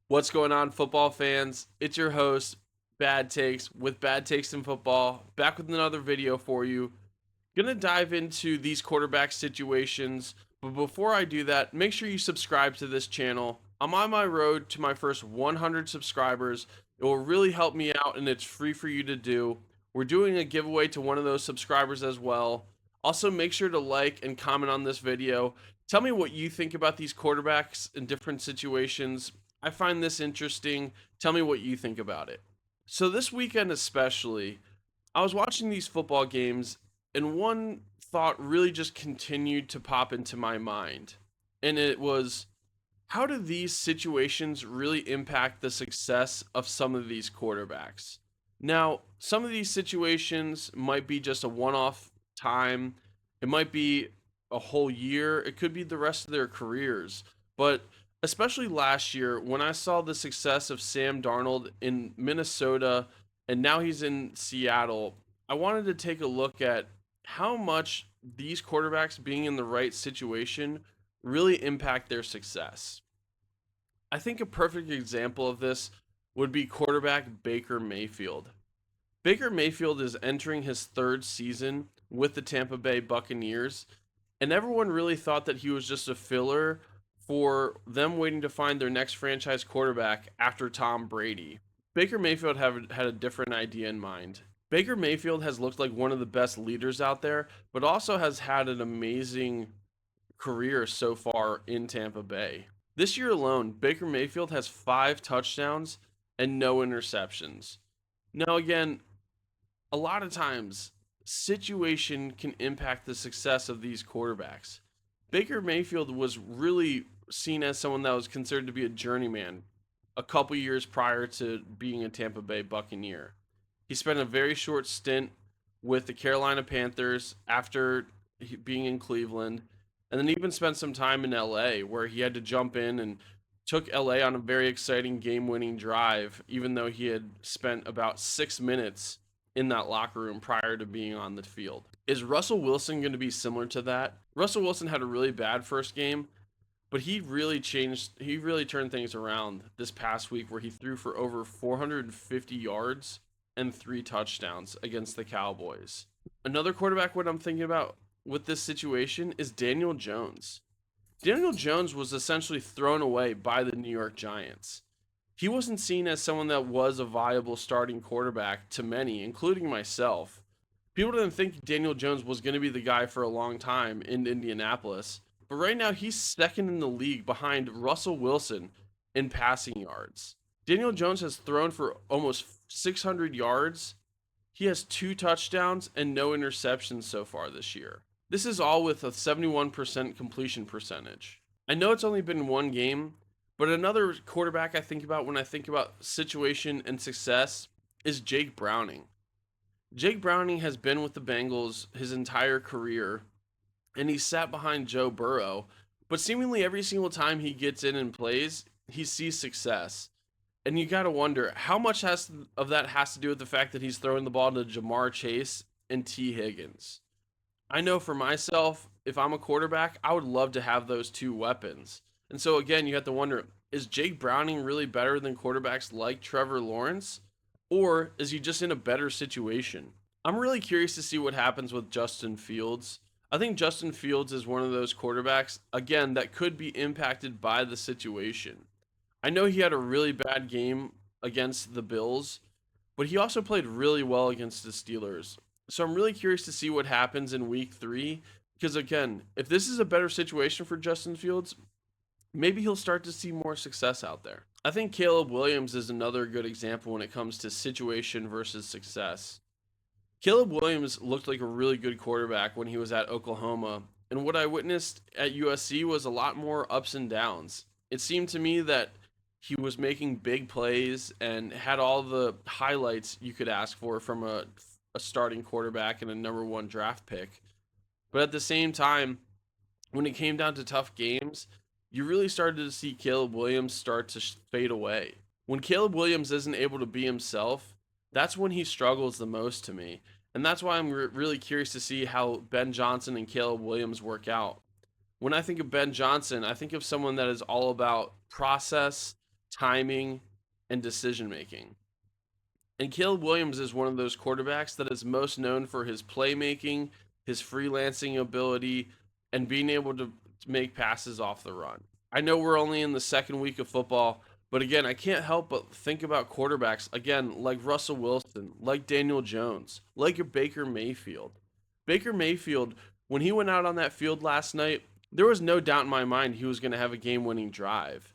What's going on, football fans? It's your host, Bad Takes, with Bad Takes in Football, back with another video for you. Gonna dive into these quarterback situations, but before I do that, make sure you subscribe to this channel. I'm on my road to my first 100 subscribers. It will really help me out, and it's free for you to do. We're doing a giveaway to one of those subscribers as well. Also, make sure to like and comment on this video. Tell me what you think about these quarterbacks in different situations. I find this interesting. Tell me what you think about it. So, this weekend especially, I was watching these football games, and one thought really just continued to pop into my mind. And it was, how do these situations really impact the success of some of these quarterbacks? Now, some of these situations might be just a one off time, it might be a whole year, it could be the rest of their careers. But especially last year, when I saw the success of Sam Darnold in Minnesota and now he's in Seattle, I wanted to take a look at how much these quarterbacks being in the right situation really impact their success. I think a perfect example of this would be quarterback Baker Mayfield. Baker Mayfield is entering his third season with the Tampa Bay Buccaneers, and everyone really thought that he was just a filler for them waiting to find their next franchise quarterback after Tom Brady. Baker Mayfield had a different idea in mind. Baker Mayfield has looked like one of the best leaders out there, but also has had an amazing career so far in Tampa Bay. This year alone, Baker Mayfield has 5 touchdowns and no interceptions. Now, again, a lot of times, situation can impact the success of these quarterbacks. Baker Mayfield was really seen as someone that was considered to be a journeyman a couple years prior to being a Tampa Bay Buccaneer. He spent a very short stint with the Carolina Panthers after being in Cleveland, and then even spent some time in LA where he had to jump in and took LA on a very exciting game-winning drive, even though he had spent about 6 minutes in that locker room prior to being on the field. Is Russell Wilson going to be similar to that? Russell Wilson had a really bad first game, but he really turned things around this past week where he threw for over 450 yards and 3 touchdowns against the Cowboys. Another quarterback, what I'm thinking about with this situation is Daniel Jones. Daniel Jones was essentially thrown away by the New York Giants. He wasn't seen as someone that was a viable starting quarterback to many, including myself. People didn't think Daniel Jones was going to be the guy for a long time in Indianapolis. But right now, he's second in the league behind Russell Wilson in passing yards. Daniel Jones has thrown for almost 600 yards. He has 2 touchdowns and no interceptions so far this year. This is all with a 71% completion percentage. I know it's only been one game, but another quarterback I think about when I think about situation and success is Jake Browning. Jake Browning has been with the Bengals his entire career, and he sat behind Joe Burrow, but seemingly every single time he gets in and plays, he sees success. And you got to wonder how much of that has to do with the fact that he's throwing the ball to Jamar Chase and T. Higgins. I know for myself, if I'm a quarterback, I would love to have those two weapons. And so again, you have to wonder, is Jake Browning really better than quarterbacks like Trevor Lawrence? Or is he just in a better situation? I'm really curious to see what happens with Justin Fields. I think Justin Fields is one of those quarterbacks, again, that could be impacted by the situation. I know he had a really bad game against the Bills, but he also played really well against the Steelers. So I'm really curious to see what happens in week 3 because, again, if this is a better situation for Justin Fields, maybe he'll start to see more success out there. I think Caleb Williams is another good example when it comes to situation versus success. Caleb Williams looked like a really good quarterback when he was at Oklahoma, and what I witnessed at USC was a lot more ups and downs. It seemed to me that he was making big plays and had all the highlights you could ask for from a starting quarterback and a number 1 draft pick. But at the same time, when it came down to tough games, you really started to see Caleb Williams start to fade away. When Caleb Williams isn't able to be himself, that's when he struggles the most to me. And that's why I'm really curious to see how Ben Johnson and Caleb Williams work out. When I think of Ben Johnson, I think of someone that is all about process, timing, and decision making. And Caleb Williams is one of those quarterbacks that is most known for his playmaking, his freelancing ability, and being able to make passes off the run. I know we're only in the second week of football, but again, I can't help but think about quarterbacks, again, like Russell Wilson, like Daniel Jones, like your Baker Mayfield. Baker Mayfield, when he went out on that field last night, there was no doubt in my mind he was going to have a game winning drive.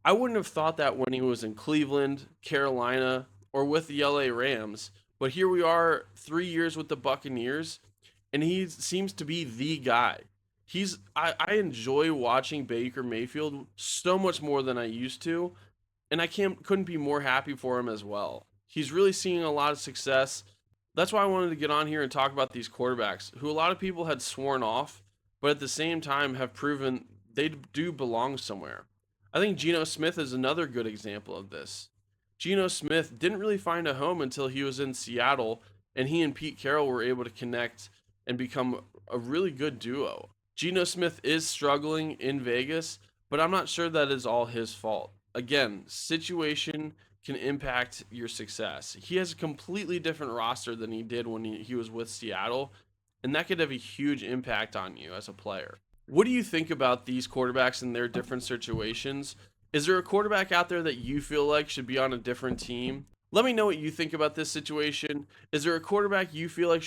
I wouldn't have thought that when he was in Cleveland, Carolina, or with the LA Rams. But here we are, 3 years with the Buccaneers, and he seems to be the guy. I enjoy watching Baker Mayfield so much more than I used to, and I couldn't be more happy for him as well. He's really seeing a lot of success. That's why I wanted to get on here and talk about these quarterbacks who a lot of people had sworn off, but at the same time have proven they do belong somewhere. I think Geno Smith is another good example of this. Geno Smith didn't really find a home until he was in Seattle, and he and Pete Carroll were able to connect and become a really good duo. Geno Smith is struggling in Vegas, but I'm not sure that is all his fault. Again, situation can impact your success. He has a completely different roster than he did when he was with Seattle, and that could have a huge impact on you as a player. What do you think about these quarterbacks and their different situations? Is there a quarterback out there that you feel like should be on a different team? Let me know what you think about this situation. Is there a quarterback you feel like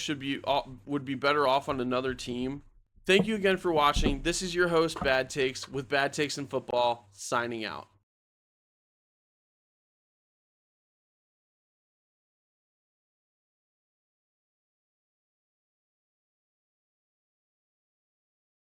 would be better off on another team? Thank you again for watching. This is your host, Bad Takes, with Bad Takes in Football, signing out.